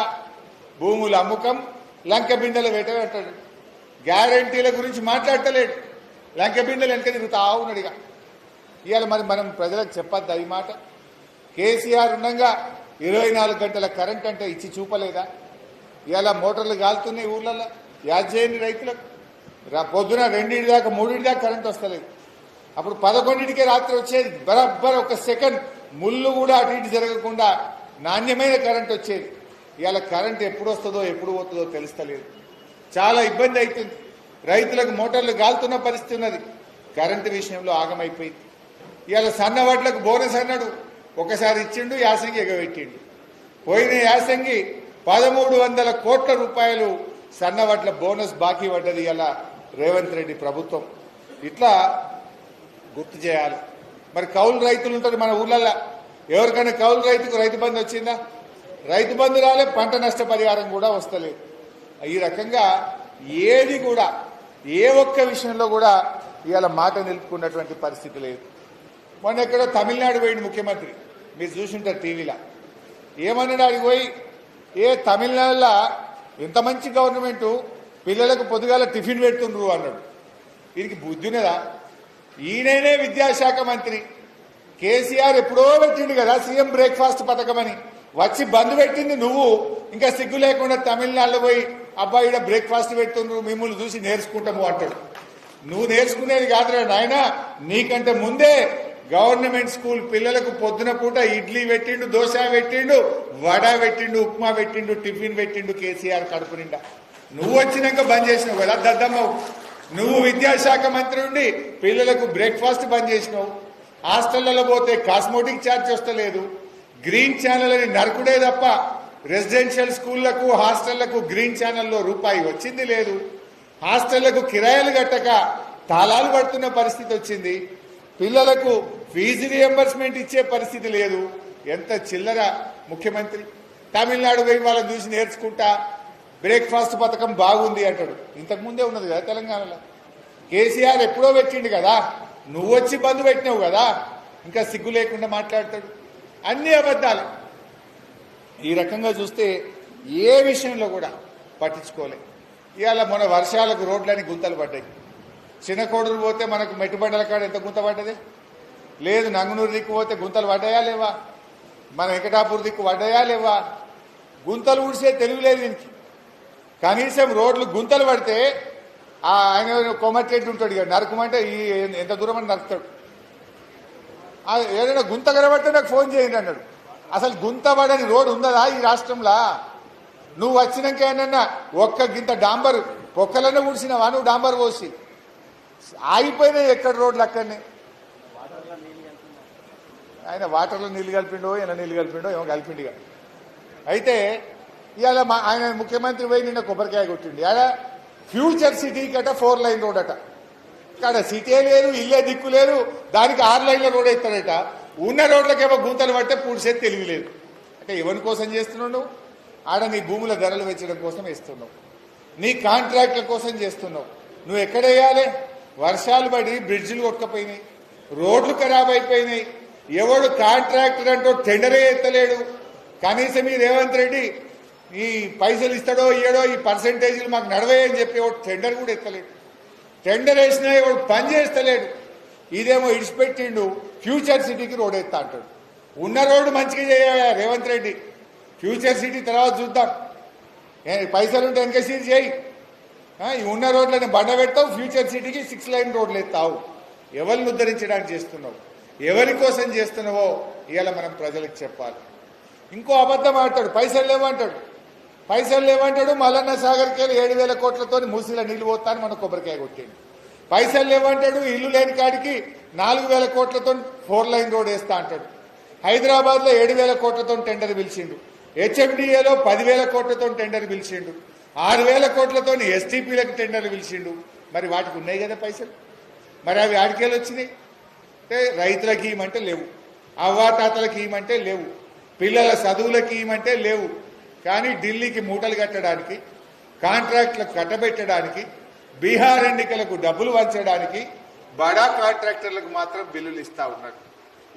భూములు అమ్ముకం, లంక బిందెల వేట అంటాడు. గ్యారంటీల గురించి మాట్లాడతలేడు, లంక బిందెలు వెనక తిరుగుతా ఉన్నాడుగా. ఇవాళ మరి మనం ప్రజలకు చెప్పద్దా ఈ మాట? కేసీఆర్ ఉండగా 24 గంటల కరెంట్ అంటే ఇచ్చి చూపలేదా? ఇవాళ మోటార్లు కాలుతున్నాయి ఊర్లలో. యాద్ చేయండి రైతులకు. పొద్దున 2 దాకా 3 దాకా కరెంట్ వస్తలేదు. అప్పుడు 11కే రాత్రి వచ్చేది. బరాబర్ 1 సెకండ్ ముళ్ళు కూడా అటు ఇటు జరగకుండా నాణ్యమైన కరెంట్ వచ్చేది. ఇవాళ కరెంట్ ఎప్పుడు వస్తుందో ఎప్పుడు పోతుందో తెలుస్తలేదు. చాలా ఇబ్బంది అవుతుంది. రైతులకు మోటార్లు గాలుతున్న పరిస్థితి ఉన్నది. కరెంటు విషయంలో ఆగమైపోయింది. ఇవాళ సన్నవడ్లకు బోనస్ అన్నాడు, ఒకసారి ఇచ్చిండు, యాసంగి ఎగబెట్టిండు. పోయిన యాసంగి 1300 కోట్ల రూపాయలు సన్నవడ్ల బోనస్ బాకీ పడ్డది ఇలా రేవంత్ రెడ్డి ప్రభుత్వం. ఇట్లా గుర్తు చేయాలి. మరి కౌలు రైతులు ఉంటారు మన ఊళ్ళల్లో. ఎవరికైనా కౌలు రైతుకు రైతు బంధు వచ్చిందా? రైతు బంధు రాలే, పంట నష్టపరిహారం కూడా వస్తలేదు. ఈ రకంగా ఏది కూడా ఏ ఒక్క విషయంలో కూడా ఇవాళ మాట నిలుపుకున్నటువంటి పరిస్థితి లేదు. మొన్న ఎక్కడో తమిళనాడు పోయింది ముఖ్యమంత్రి, మీరు చూసుంటారు టీవీలో. ఏమన్నాడు ఆడికి పోయి? తమిళనాడులో ఎంత మంచి గవర్నమెంటు, పిల్లలకు పొద్దుగాల టిఫిన్ పెడుతుండ్రు అన్నాడు. దీనికి బుద్ధి ఉన్నదా? ఈయననే విద్యాశాఖ మంత్రి. కేసీఆర్ ఎప్పుడో పెట్టిండు కదా సీఎం బ్రేక్ఫాస్ట్ పథకం అని, వచ్చి బంద్ పెట్టింది నువ్వు. ఇంకా సిగ్గు లేకుండా తమిళనాడులో పోయి అబ్బాయి ఇక్కడ బ్రేక్ఫాస్ట్ పెడుతుండ్రు మిమ్మల్ని చూసి నేర్చుకుంటాము అంటాడు. నువ్వు నేర్చుకునేది కాదురా నాయన, నీకంటే ముందే గవర్నమెంట్ స్కూల్ పిల్లలకు పొద్దున పూట ఇడ్లీ పెట్టిండు, దోశ పెట్టిండు, వడ పెట్టిండు, ఉప్మా పెట్టిండు, టిఫిన్ పెట్టిండు కేసీఆర్ కడుపు నిండా. నువ్వు వచ్చినాక బంద్ చేసినావు కదా దద్దమ్మవు. నువ్వు విద్యాశాఖ మంత్రి ఉండి పిల్లలకు బ్రేక్ఫాస్ట్ బంద్ చేసినావు. హాస్టళ్లలో పోతే కాస్మోటిక్ ఛార్జ్ వస్తలేదు. గ్రీన్ ఛానల్ అని నరకుడే తప్ప రెసిడెన్షియల్ స్కూళ్లకు హాస్టళ్లకు గ్రీన్ ఛానల్లో రూపాయి వచ్చింది లేదు. హాస్టళ్లకు కిరాయిలు కట్టక తాళాలు పడుతున్న పరిస్థితి వచ్చింది. పిల్లలకు ఫీజు రియంబర్స్మెంట్ ఇచ్చే పరిస్థితి లేదు. ఎంత చిల్లర ముఖ్యమంత్రి. తమిళనాడు పోయి వాళ్ళని చూసి నేర్చుకుంటా బ్రేక్ఫాస్ట్ పథకం బాగుంది అంటాడు. ఇంతకు ముందే ఉన్నది కదా తెలంగాణలో. కేసీఆర్ ఎప్పుడో పెట్టిండు కదా, నువ్వు వచ్చి బంద్ పెట్టినావు కదా, ఇంకా సిగ్గు లేకుండా మాట్లాడతాడు. అన్ని అబద్ధాలు. ఈ రకంగా చూస్తే ఏ విషయంలో కూడా పట్టించుకోలే. ఇవాళ మన వర్షాలకు రోడ్లని గుంతలు పడ్డాయి. చిన్నకోడూరు పోతే మనకు మెట్టుబండల కాడ ఎంత గుంత పడ్డది లేదు. నంగునూరు దిక్కు పోతే గుంతలు పడ్డాయా లేవా? మన వెంకటాపూర్ దిక్కు పడ్డాయా లేవా? గుంతలు ఊడిసే తెలివి లేదు దీనికి. కనీసం రోడ్లు గుంతలు పడితే ఆయన కొమ్మట్టేట్టు ఉంటాడు ఇక, నరకమంటే ఎంత దూరం అని నరుకుతాడు. ఏదైనా గుంత కనబడితే నాకు ఫోన్ చేయండి అన్నాడు. అసలు గుంత పడని రోడ్డు ఉందా ఈ రాష్ట్రంలో? నువ్వు వచ్చినాక ఏమన్నా ఒక్క గింత డాంబర్ పొక్కలనే ఊడ్చినావా నువ్వు? డాంబర్ పోసి ఆగిపోయినాయి ఎక్కడ రోడ్లు అక్కడనే. ఆయన వాటర్లో నీళ్లు కలిపిండో ఇలా నీళ్లు కలిపిండో ఏమో కలిపిండిగా. అయితే ఇవాళ ఆయన ముఖ్యమంత్రి పోయి నిన్న కొబ్బరికాయ కొట్టిండి. అలా ఫ్యూచర్ సిటీకి అట 4 లైన్ రోడ్ అట. ఇక్కడ సిటీ లేదు, ఇల్లే దిక్కు లేదు, దానికి 6 లైన్ల రోడ్ ఇస్తాడట. ఉన్న రోడ్లకేమో గుంతలు పడితే పూడ్చేది తెలివి లేదు. అంటే ఎవరి కోసం చేస్తున్నావు నువ్వు? ఆడ నీ భూముల ధరలు పెంచడం కోసం వేస్తున్నావు, నీ కాంట్రాక్ట్ల కోసం చేస్తున్నావు. నువ్వు ఎక్కడ వేయాలి? వర్షాలు పడి బ్రిడ్జిలు కొట్టుకపోయినాయి, రోడ్లు ఖరాబ్ అయిపోయినాయి. ఎవడు కాంట్రాక్టర్ అంటూ టెండరే ఎత్తలేడు. కనీసం ఈ రేవంత్ రెడ్డి ఈ పైసలు ఇస్తాడో ఇయ్యడో ఈ పర్సంటేజీలు మాకు నడవేయని చెప్పి ఎవడు టెండర్ కూడా ఎత్తలేడు. టెండర్ వేసినా ఎవడు పని చేస్తలేడు. ఇదేమో ఇడిచిపెట్టిండు ఫ్యూచర్ సిటీకి రోడ్ ఎత్తా అంటాడు. ఉన్న రోడ్డు మంచిగా చేయ రేవంత్ రెడ్డి. ఫ్యూచర్ సిటీ తర్వాత చూద్దాం. పైసలుంటే ఎన్కేసీ చేయి. ఈ ఉన్న రోడ్లని బండ పెడతావు, ఫ్యూచర్ సిటీకి 6 లైన్ రోడ్లు ఎత్తావు. ఎవరిని ఉద్ధరించడానికి చేస్తున్నావు, ఎవరి కోసం చేస్తున్నావో ఇవాళ మనం ప్రజలకు చెప్పాలి. ఇంకో అబద్ధం ఆడతాడు, పైసలు లేవంటాడు. పైసలు లేవంటాడు. మల్లన్న సాగర్కి 7,000 కోట్లతో మూసీల నీళ్లు పోతాను మన కొబ్బరికాయ కొట్టిండు. పైసలు లేవంటాడు. ఇల్లు లేని కాడికి 4,000 కోట్లతో 4 లైన్ రోడ్ వేస్తా అంటాడు. హైదరాబాద్లో 7,000 కోట్లతో టెండర్ పిలిచిండు. హెచ్ఎండిఏలో 10,000 కోట్లతో టెండర్ పిలిచిండు. 6,000 కోట్లతో ఎస్టీపీలకు టెండర్లు పిలిచిండు. మరి వాటికి ఉన్నాయి కదా పైసలు. మరి అవి ఆడికేళ్ళు వచ్చినాయి. అంటే రైతులకి ఇవ్వమంటే లేవు, అవ్వాతాతలకి ఇవ్వమంటే లేవు, పిల్లల చదువులకి ఇవ్వమంటే లేవు. కానీ ఢిల్లీకి మూటలు కట్టడానికి, కాంట్రాక్టులకు కట్టబెట్టడానికి, బీహార్ ఎన్నికలకు డబ్బులు వంచడానికి బడా కాంట్రాక్టర్లకు మాత్రం బిల్లులు ఇస్తా ఉన్నాడు.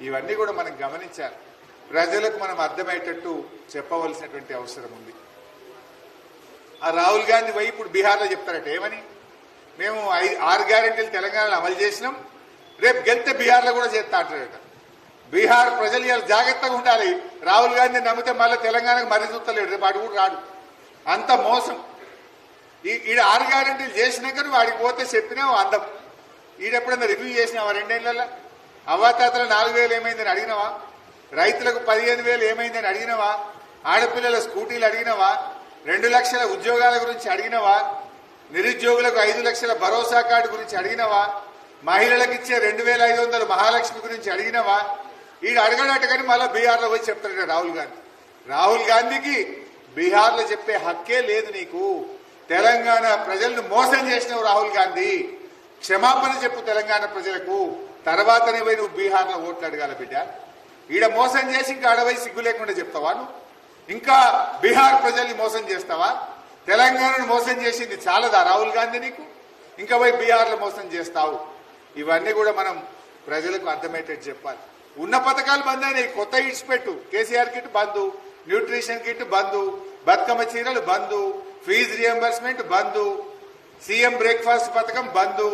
ఇవన్నీ కూడా మనం గమనించాలి. ప్రజలకు మనం అర్థమయ్యేటట్టు చెప్పవలసినటువంటి అవసరం ఉంది. ఆ రాహుల్ గాంధీ పోయి ఇప్పుడు బీహార్లో చెప్తారట ఏమని, మేము 6 గ్యారెంటీలు తెలంగాణలో అమలు చేసినాం, రేపు గెలిస్తే బీహార్లో కూడా చేస్తా అంటారట. బీహార్ ప్రజలు ఇలా జాగ్రత్తగా ఉండాలి. రాహుల్ గాంధీ నమ్మితే మళ్ళీ తెలంగాణకు మరీ చూస్తలేడు, రేపు అటు కూడా రాడు. అంత మోసం. ఈడ 6 గ్యారెంటీలు చేసినాక నువ్వు ఆడికి పోతే చెప్పినావు అందం. ఈడెప్పుడన్నా రివ్యూ చేసినావా? 2 ఏళ్లలో అవ్వాతాతల 4,000 ఏమైందని అడిగినవా? రైతులకు 15,000 ఏమైందని అడిగినవా? ఆడపిల్లల స్కూటీలు అడిగినవా? 2 లక్షల ఉద్యోగాల గురించి అడిగినవా? నిరుద్యోగులకు 5 లక్షల భరోసా కార్డు గురించి అడిగినవా? మహిళలకు ఇచ్చే 2,500 మహాలక్ష్మి గురించి అడిగినవా? ఈడు అడగడట కానీ మళ్ళీ బీహార్లో పోయి చెప్తాడట రాహుల్ గాంధీ. రాహుల్ గాంధీకి బీహార్లో చెప్పే హక్కే లేదు నీకు. తెలంగాణ ప్రజలను మోసం చేసినావు రాహుల్ గాంధీ. క్షమాపణ చెప్పు తెలంగాణ ప్రజలకు. తర్వాతనే పోయి నువ్వు బీహార్లో ఓట్లు అడగాల బిడ్డ. ఈడ మోసం చేసి ఇంకా అడవై సిగ్గు లేకుండా చెప్తావా నువ్వు? ఇంకా బీహార్ ప్రజల్ని మోసం చేస్తావా? తెలంగాణను మోసం చేసింది చాలదా రాహుల్ గాంధీ నీకు? ఇంకా పోయి బీహార్లో మోసం చేస్తావు. ఇవన్నీ కూడా మనం ప్రజలకు అర్థమయ్యేటట్టు చెప్పాలి. ఉన్న పథకాలు బంద్ అయినాయి. కొత్త కిట్స్ పెట్టు. కేసీఆర్ కిట్ బంద్, న్యూట్రిషన్ కిట్ బంద్, బతుకమ్మ చీరలు బంద్, ఫీజు రియంబర్స్మెంట్ బంద్, సీఎం బ్రేక్ఫాస్ట్ పథకం బంద్,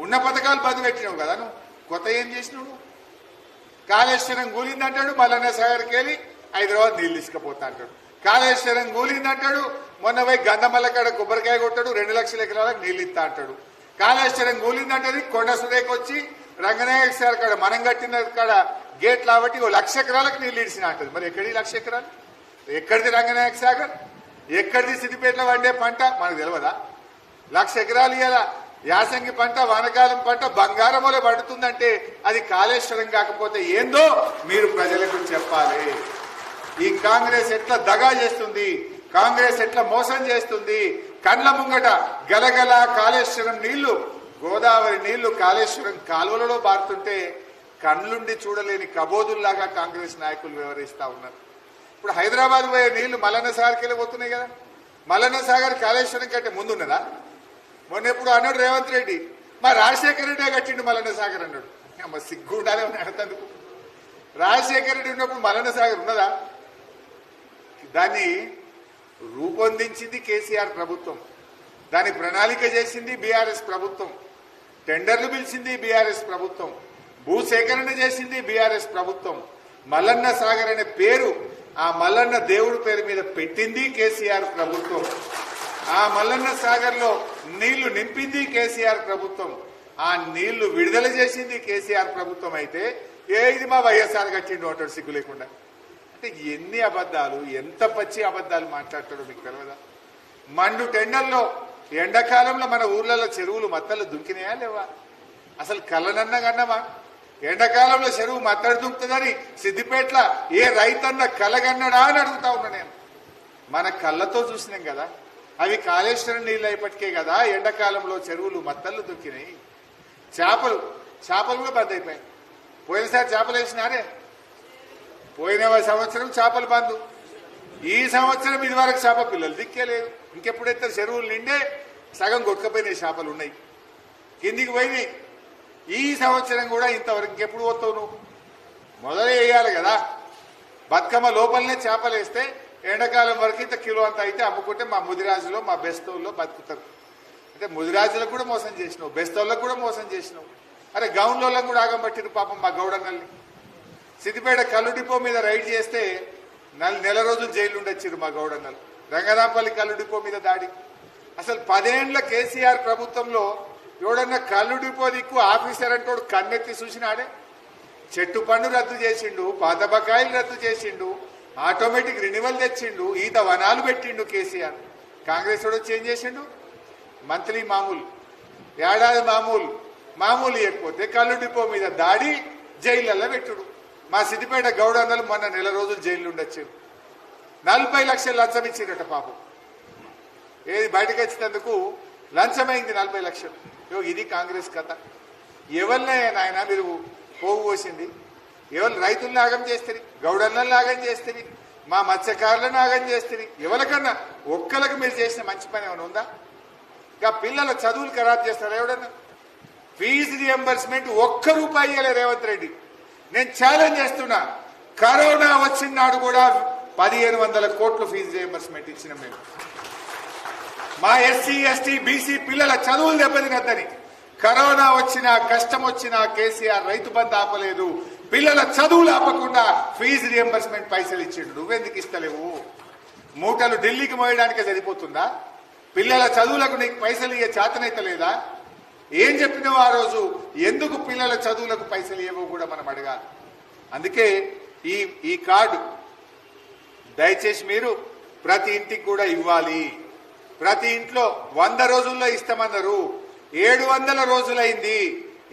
ఉన్న పథకాలు బంద్ పెట్టినావు కదా నువ్వు, కొత్త ఏం చేసినావు నువ్వు? కాళేశ్వరం కూలిందంటాడు, మల్లన్న సాగర్కి వెళ్ళి హైదరాబాద్ నీళ్ళు తీసుకుపోతా అంటాడు. కాళేశ్వరం కూలిందంటాడు, మొన్న పోయి గంధమల్ల కాడ కొబ్బరికాయ కొట్టాడు, 2 లక్షల ఎకరాలకు నీళ్ళు ఇస్తా అంటాడు. కాళేశ్వరం కూలిందంటది, కొండ సురేఖ వచ్చి రంగనాయక సార్ కాడ మనం కట్టిన కాడ గేట్ కాబట్టి 1 లక్ష ఎకరాలకు నీళ్ళు ఇడిచిన అంటది. మరి ఎక్కడి 1 లక్ష ఎకరాలు? ఎక్కడిది రంగనాయక సాగర్? ఎక్కడిది సిద్దిపేటలో వండే పంట? మనకు తెలియదా? 1 లక్ష ఎకరాలు ఇయ్యాల యాసంగి పంట, వానకాలం పంట బంగారం వల్ల పడుతుందంటే అది కాళేశ్వరం కాకపోతే ఏందో మీరు ప్రజలకు చెప్పాలి. ఈ కాంగ్రెస్ ఎట్లా దగా చేస్తుంది, కాంగ్రెస్ ఎట్లా మోసం చేస్తుంది. కండ్ల ముంగట గలగల కాళేశ్వరం నీళ్లు, గోదావరి నీళ్లు కాళేశ్వరం కాలువలలో బారుతుంటే కళ్ళుండి చూడలేని కబోదుల్లాగా కాంగ్రెస్ నాయకులు వ్యవహరిస్తా ఉన్నారు. ఇప్పుడు హైదరాబాద్ పోయే నీళ్లు మల్లన్న సాగర్కి వెళ్ళిపోతున్నాయి కదా. మల్లన్న సాగర్ కాళేశ్వరం కంటే ముందున్నదా? మొన్న ఎప్పుడు అన్నాడు రేవంత్ రెడ్డి, మా రాజశేఖర రెడ్డి కట్టిండు మల్లన్న సాగర్ అన్నాడు. సిగ్గు ఉండాలి అడతందుకు. రాజశేఖర రెడ్డి ఉన్నప్పుడు మల్లన్న సాగర్ ఉన్నదా? దాన్ని రూపొందించింది కేసీఆర్ ప్రభుత్వం, దాని ప్రణాళిక చేసింది బీఆర్ఎస్ ప్రభుత్వం, టెండర్లు పిలిచింది బీఆర్ఎస్ ప్రభుత్వం, భూసేకరణ చేసింది బీఆర్ఎస్ ప్రభుత్వం. మల్లన్న సాగర్ అనే పేరు ఆ మల్లన్న దేవుడి పేరు మీద పెట్టింది కేసీఆర్ ప్రభుత్వం. ఆ మల్లన్న సాగర్ లో నీళ్లు నింపింది కేసీఆర్ ప్రభుత్వం. ఆ నీళ్లు విడుదల చేసింది కేసీఆర్ ప్రభుత్వం. అయితే ఇది మా వైఎస్ఆర్ కట్టిండు అంటాడు సిగ్గు లేకుండా. అంటే ఎన్ని అబద్ధాలు, ఎంత పచ్చి అబద్ధాలు మాట్లాడతాడో మీకు తెలియదా? మండు టెండర్లో ఎండాకాలంలో మన ఊర్లలో చెరువులు మత్తలు దుంకినాయా లేవా? అసలు కళ్ళనన్నా కన్నమా? ఎండాకాలంలో చెరువు మత్తడి దుంకుతుందని సిద్దిపేటలో ఏ రైతన్న కలగన్నడా అని అడుగుతా ఉన్నా నేను. మన కళ్ళతో చూసినాం కదా, అవి కాళేశ్వరం నీళ్ళు అయిపటికే కదా ఎండాకాలంలో చెరువులు మత్తళ్ళు దుక్కినాయి. చేపలు కూడా బంద్ అయిపోయాయి. పోయినసారి చేపలు వేసినారే, పోయిన సంవత్సరం చేపలు బంద్. ఈ సంవత్సరం ఇది వరకు చేప పిల్లలు దిక్కేలేదు. ఇంకెప్పుడైతే చెరువులు నిండే సగం కొట్టుకపోయినాయి, చేపలు ఉన్నాయి కిందికి పోయినాయి. ఈ సంవత్సరం కూడా ఇంతవరకు ఇంకెప్పుడు పోతావు నువ్వు? మొదలే వేయాలి కదా. బతుకమ్మ లోపలనే చేపలు వేస్తే ఎండాకాలం వరకు ఇంత కిలో అంత అయితే అమ్ముకుంటే మా ముదిరాజులో మా బెస్తవుల్లో బతుకుతారు. అంటే ముదిరాజులకు కూడా మోసం చేసినావు, బెస్తవులకు కూడా మోసం చేసినావు. అరే గౌన్లో కూడా ఆగం పట్టిరు పాపం మా గౌడన్నల్ని. సిద్దిపేట కల్లు డిపో మీద రైడ్ చేస్తే 4 రోజులు జైలు ఉండొచ్చారు మా గౌడన్నలు. రంగనాపల్లి కల్లు డిపో మీద దాడి. అసలు 10 ఏళ్ల కేసీఆర్ ప్రభుత్వంలో ఎవడన్నా కల్లు డిపో దిక్కు ఆఫీసర్ అంటే కన్నెత్తి చూసినాడే. చెట్టు పన్ను రద్దు చేసిండు, పాత బకాయిలు రద్దు చేసిండు, ఆటోమేటిక్ రెన్యువల్ తెచ్చిండు, ఈత వనాలు పెట్టిండు కేసీఆర్. కాంగ్రెస్ వాడు వచ్చి ఏం చేసిండు? మంత్లీ మామూలు, ఏడాది మామూలు ఇవ్వకపోతే కల్లు డిపో మీద దాడి, జైళ్ళల్లో పెట్టుడు. మా సిద్దిపేట గౌడన్నలు మొన్న 4 రోజులు జైలు ఉండొచ్చారు. 40 లక్షలు లంచం ఇచ్చిందట పాపం. ఏది బయటకు వచ్చినందుకు లంచమైంది 40 లక్షలు. ఇది కాంగ్రెస్ కథ. ఎవరినే నాయన మీరు పోగు పోసింది? ఎవరు రైతులను ఆగం చేస్తుంది, గౌడన్నలను ఆగం చేస్తుంది, మా మత్స్యకారులను ఆగం చేస్తుంది. ఎవరికన్నా ఒక్కరికి మీరు చేసిన మంచి పని ఏమైనా ఉందా? ఇంకా పిల్లల చదువులు ఖరాబ్ చేస్తారా ఎవడన్నా? ఫీజు రియంబర్స్మెంట్ 1 రూపాయి ఇవ్వలే రేవంత్ రెడ్డి. నేను ఛాలెంజ్ చేస్తున్నా, కరోనా వచ్చిన నాడు కూడా 1500 కోట్లు ఫీజు రియంబర్స్మెంట్ ఇచ్చిన మేము. మా ఎస్సీ ఎస్టీ బీసీ పిల్లల చదువులు దెబ్బతినద్దని. కరోనా వచ్చినా కష్టం వచ్చినా కేసీఆర్ రైతు బంధు ఆపలేదు, పిల్లల చదువులు ఆపకుండా ఫీజు రియంబర్స్మెంట్ పైసలు ఇచ్చిండు. నువ్వెందుకు ఇస్తలేవు? మూటలు ఢిల్లీకి మోయడానికే సరిపోతుందా? పిల్లల చదువులకు నీకు పైసలు ఇయ్యే చేతనైతే లేదా? ఏం చెప్పినావు ఆ రోజు? ఎందుకు పిల్లల చదువులకు పైసలు ఇవ్వవు కూడా మనం అడగాలి. అందుకే ఈ కార్డు దయచేసి మీరు ప్రతి ఇంటికి కూడా ఇవ్వాలి. ప్రతి ఇంట్లో 100 రోజుల్లో ఇస్తామన్నారు. 700 రోజులైంది,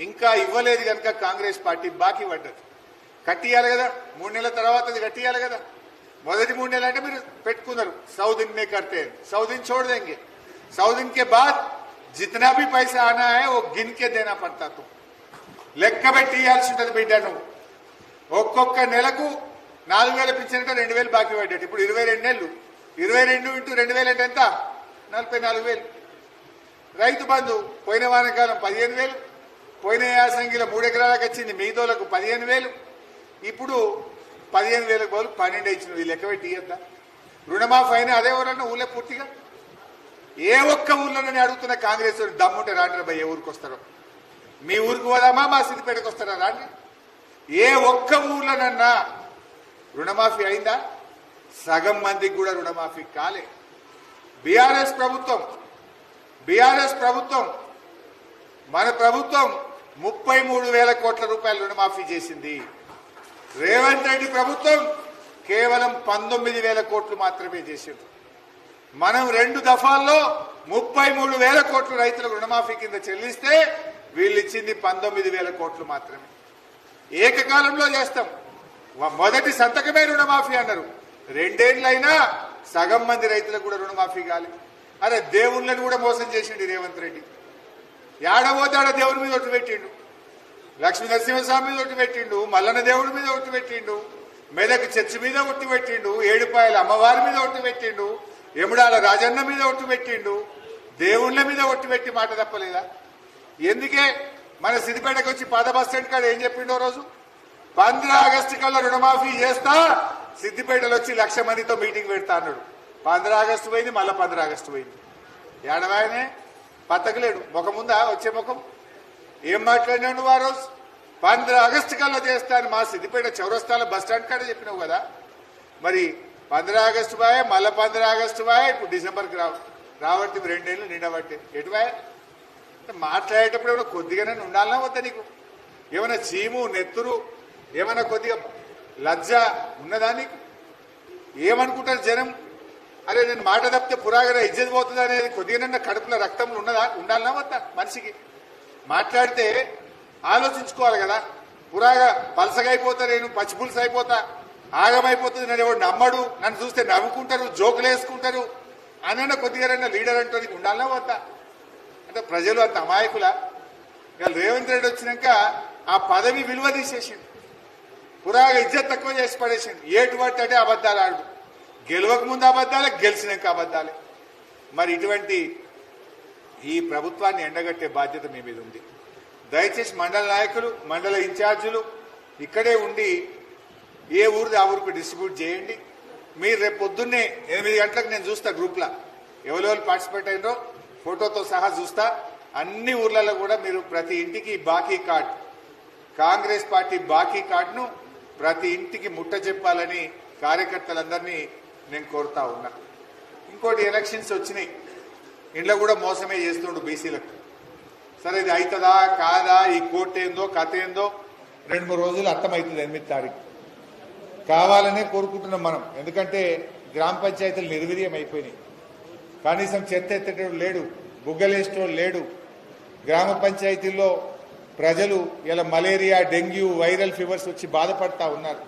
ఇంకా ఇవ్వలేదు కనుక కాంగ్రెస్ పార్టీ బాకీ పడ్డది. కట్టియాలి కదా, 3 నెలల తర్వాత అది కట్టియాలి కదా. మొదటి 3 నెలలు అంటే మీరు పెట్టుకున్నారు, 100 दिन में करते हैं, 100 दिन छोड़ देंगे, 100 दिन के बाद जितना भी पैसा आना है वो गिन के देना पड़ता. तो లెక్క పెట్టి ఇవ్వాల్సి ఉంటుంది బిడ్డ. నువ్వు ఒక్కొక్క నెలకు 4000 పింఛన్ 2000 బాకీ పడ్డాడు. ఇప్పుడు 22 నెలలు, 22 × 2000 అంటే ఎంత? 44,000. రైతు బంధు పోయిన వానకాలం 15,000, పోయిన యాసంగిలో 3 ఎకరాలకు వచ్చింది, మిగతాలకు 15,000. ఇప్పుడు 15,000 బదులు 12 ఇచ్చిన. ఈ లెక్క పెట్టి ఇయ్యద్దా? రుణమాఫీ అయినా అదే ఊరన్నా ఊళ్ళో పూర్తిగా? ఏ ఒక్క ఊర్లోనే అడుగుతున్న కాంగ్రెస్ దమ్ముంటే రాంటారు భయ, ఏ ఊరికి వస్తారో. మీ ఊరికి పోదామా మా సిద్దిపేటకు వస్తారా రాండి. ఏ ఒక్క ఊర్లోనన్నా రుణమాఫీ అయిందా? సగం మందికి కూడా రుణమాఫీ కాలే. బీఆర్ఎస్ ప్రభుత్వం మన ప్రభుత్వం 33,000 కోట్ల రూపాయల రుణమాఫీ చేసింది. రేవంత్ రెడ్డి ప్రభుత్వం కేవలం 19,000 కోట్లు మాత్రమే చేసింది. మనం 2 దఫాల్లో 33,000 కోట్లు రైతులకు రుణమాఫీ కింద చెల్లిస్తే వీళ్ళు ఇచ్చింది 19,000 కోట్లు మాత్రమే. ఏకకాలంలో చేస్తాం. మొదటి సంతకమే రుణమాఫీ అన్నారు. 2 ఏళ్లైనా సగం మంది రైతులకు కూడా రుణమాఫీ కాలి. అరే దేవుళ్ళని కూడా మోసం చేసిండు రేవంత్ రెడ్డి. ఏడబోతే ఆడ దేవుడి మీద ఒట్టు పెట్టిండు, లక్ష్మీ నరసింహస్వామి మీద ఒట్టు పెట్టిండు, మల్లన్న దేవుడి మీద ఒట్టు పెట్టిండు, మెదక్ చర్చి మీద ఒట్టు పెట్టిండు, ఏడుపాయల అమ్మవారి మీద ఒట్టు పెట్టిండు, ఎముడాల రాజన్న మీద ఒట్టు పెట్టిండు, దేవుళ్ళ మీద ఒట్టు పెట్టి మాట తప్పలేదా? ఎందుకే మన సిద్దిపేటకు వచ్చి పాత బస్ స్టాండ్ కాడ ఏం చెప్పిండో రోజు 15 ఆగస్టు కల్లా రుణమాఫీ చేస్తా, సిద్దిపేటలో వచ్చి 1,00,000 మందితో మీటింగ్ పెడతా అన్నాడు. 15 ఆగస్టు పోయింది, మళ్ళీ 15 ఆగస్టు పోయింది. ఏడవాయనే పత్తకలేడు. ముఖం ఉందా? వచ్చే ముఖం ఏం మాట్లాడినావు నువ్వు ఆ రోజు? 15 ఆగస్టు కల్లా చేస్తాను మా సిద్దిపేట చౌరస్తాల బస్ స్టాండ్ కాడ చెప్పినావు కదా. మరి 15 ఆగస్టు బాయ్, మళ్ళీ 15 ఆగస్టు బాయ్, ఇప్పుడు డిసెంబర్కి రావట్టి 2 ఏళ్ళు నిండబట్టే. ఎటు బాయ్ మాట్లాడేటప్పుడు ఏమైనా కొద్దిగానే ఉండాలన్నా వద్దా నీకు? ఏమైనా చీము నెత్తురు ఏమైనా కొద్దిగా లజ్జ ఉన్నదా నీకు? ఏమనుకుంటారు జనం? అరే నేను మాట తప్పితే పురాగా ఇజ్జత్ పోతుంది అనేది కొద్దిగానన్నా కడుపులో రక్తంలో ఉండాలన్నా వద్దా? మనిషికి మాట్లాడితే ఆలోచించుకోవాలి కదా. పురాగా పలసగా అయిపోతా, నేను పచ్చిపులుసు అయిపోతా, ఆగమైపోతుంది, నన్ను ఎవరు నమ్మడు, నన్ను చూస్తే నవ్వుకుంటారు, జోకులు వేసుకుంటారు అనన్నా కొద్దిగానన్నా లీడర్ అంటే నీకు ఉండాలన్నా వద్దా? అంటే ప్రజలు అంత అమాయకులా? ఇవాళ రేవంత్ రెడ్డి వచ్చినాక ఆ పదవి విలువ తీసేసింది. పురాగా ఇజ్జత్ తక్కువ చేసి పడేసింది. ఏటువంటి అంటే అబద్ధాలు ఆడు, గెలవక ముందు అబద్ధాలే, గెలిచినాక అబద్ధాలే. మరి ఇటువంటి ఈ ప్రభుత్వాన్ని ఎండగట్టే బాధ్యత మీ మీద ఉంది. దయచేసి మండల నాయకులు, మండల ఇన్ఛార్జీలు ఇక్కడే ఉండి ఏ ఊరిది ఆ ఊరికి డిస్ట్రిబ్యూట్ చేయండి. మీరు రేపు పొద్దున్నే 8 గంటలకు నేను చూస్తా గ్రూప్లో ఎవరెవరు పార్టిసిపేట్ అయినో ఫోటోతో సహా చూస్తా. అన్ని ఊర్లలో కూడా మీరు ప్రతి ఇంటికి బాకీ కార్డు, కాంగ్రెస్ పార్టీ బాకీ కార్డును ప్రతి ఇంటికి ముట్ట చెప్పాలని కార్యకర్తలందరినీ నేను కోరుతా ఉన్నా. ఇంకోటి ఎలక్షన్స్ వచ్చినాయి, ఇంట్లో కూడా మోసమే చేస్తుండు బీసీలకు. సరే ఇది అవుతుందా కాదా, ఈ కోర్టు ఏందో కథ ఏందో 2-3 రోజులు అర్థమవుతుంది. 8 తారీఖు కావాలనే కోరుకుంటున్నాం మనం. ఎందుకంటే గ్రామ పంచాయతీలు నిర్వీర్యం అయిపోయినాయి. కనీసం చెత్త ఎత్తేటోడు లేడు, బుగ్గలేసేటోడు లేడు. గ్రామ పంచాయతీల్లో ప్రజలు ఇలా మలేరియా, డెంగ్యూ, వైరల్ ఫీవర్స్ వచ్చి బాధపడతా ఉన్నారు.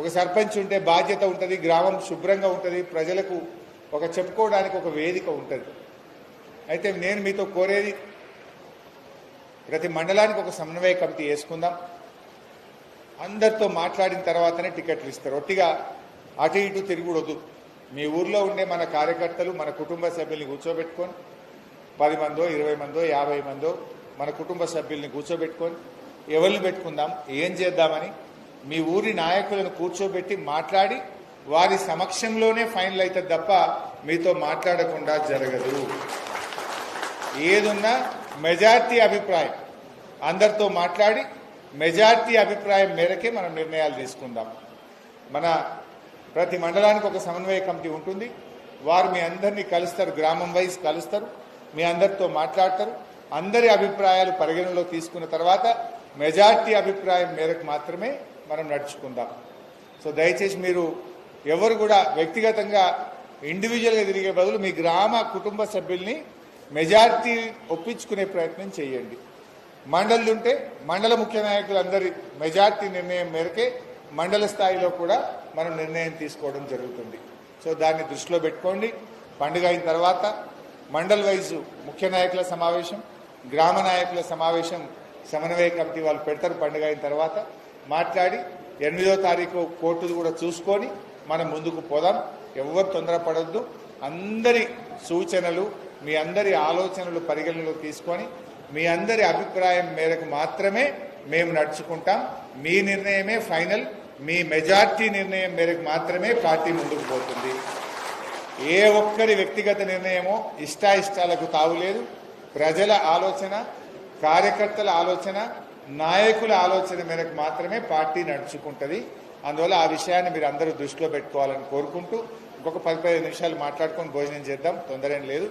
ఒక సర్పంచ్ ఉంటే బాధ్యత ఉంటుంది, గ్రామం శుభ్రంగా ఉంటుంది, ప్రజలకు ఒక చెప్పుకోవడానికి ఒక వేదిక ఉంటుంది. అయితే నేను మీతో కోరేది, ప్రతి మండలానికి ఒక సమన్వయ కమిటీ వేసుకుందాం. అందరితో మాట్లాడిన తర్వాతనే టికెట్లు ఇస్తారు. ఒట్టిగా అటు ఇటు తిరుగుడొద్దు. మీ ఊర్లో ఉండే మన కార్యకర్తలు, మన కుటుంబ సభ్యుల్ని కూర్చోబెట్టుకొని 10 మందో 20 మందో 50 మందో మన కుటుంబ సభ్యుల్ని కూర్చోబెట్టుకొని ఎవరిని పెట్టుకుందాం, ఏం చేద్దామని మీ ఊరి నాయకులను కూర్చోబెట్టి మాట్లాడి వారి సమక్షంలోనే ఫైనల్ అవుతుంది తప్ప మీతో మాట్లాడకుండా జరగదు. ఏదున్నా మెజార్టీ అభిప్రాయం, అందరితో మాట్లాడి మెజార్టీ అభిప్రాయం మేరకే మనం నిర్ణయాలు తీసుకుందాం. మన ప్రతి మండలానికి ఒక సమన్వయ కమిటీ ఉంటుంది. వారు మీ అందరినీ కలుస్తారు, గ్రామం వైజ్ కలుస్తారు, మీ అందరితో మాట్లాడతారు. అందరి అభిప్రాయాలు పరిగణనలో తీసుకున్న తర్వాత మెజార్టీ అభిప్రాయం మేరకు మాత్రమే మనం నడుచుకుందాం. సో దయచేసి మీరు ఎవరు కూడా వ్యక్తిగతంగా ఇండివిజువల్గా తిరిగే బదులు మీ గ్రామ కుటుంబ సభ్యుల్ని మెజార్టీ ఒప్పించుకునే ప్రయత్నం చేయండి. మండలి ఉంటే మండల ముఖ్య నాయకులందరి మెజార్టీ నిర్ణయం మేరకే మండల స్థాయిలో కూడా మనం నిర్ణయం తీసుకోవడం జరుగుతుంది. సో దాన్ని దృష్టిలో పెట్టుకోండి. పండుగ అయిన తర్వాత మండల్ వైజు ముఖ్య నాయకుల సమావేశం, గ్రామ నాయకుల సమావేశం సమన్వయ కమిటీ వాళ్ళు పెడతారు. పండుగ అయిన తర్వాత మాట్లాడి 8వ తారీఖు కోర్టులు కూడా చూసుకొని మనం ముందుకు పోదాం. ఎవరు తొందరపడద్దు. అందరి సూచనలు, మీ అందరి ఆలోచనలు పరిగణనలో తీసుకొని మీ అందరి అభిప్రాయం మేరకు మాత్రమే మేము నడుచుకుంటాం. మీ నిర్ణయమే ఫైనల్. మీ మెజార్టీ నిర్ణయం మేరకు మాత్రమే పార్టీ ముందుకు పోతుంది. ఏ ఒక్కరి వ్యక్తిగత నిర్ణయమో ఇష్టాయిష్టాలకు తావులేదు. ప్రజల ఆలోచన, కార్యకర్తల ఆలోచన, నాయకుల ఆలోచన మేరకు మాత్రమే పార్టీ నడుచుకుంటుంది. అందువల్ల ఆ విషయాన్ని మీరు అందరూ దృష్టిలో పెట్టుకోవాలని కోరుకుంటూ ఇంకొక 10-15 నిమిషాలు మాట్లాడుకొని భోజనం చేద్దాం, తొందర ఏం లేదు.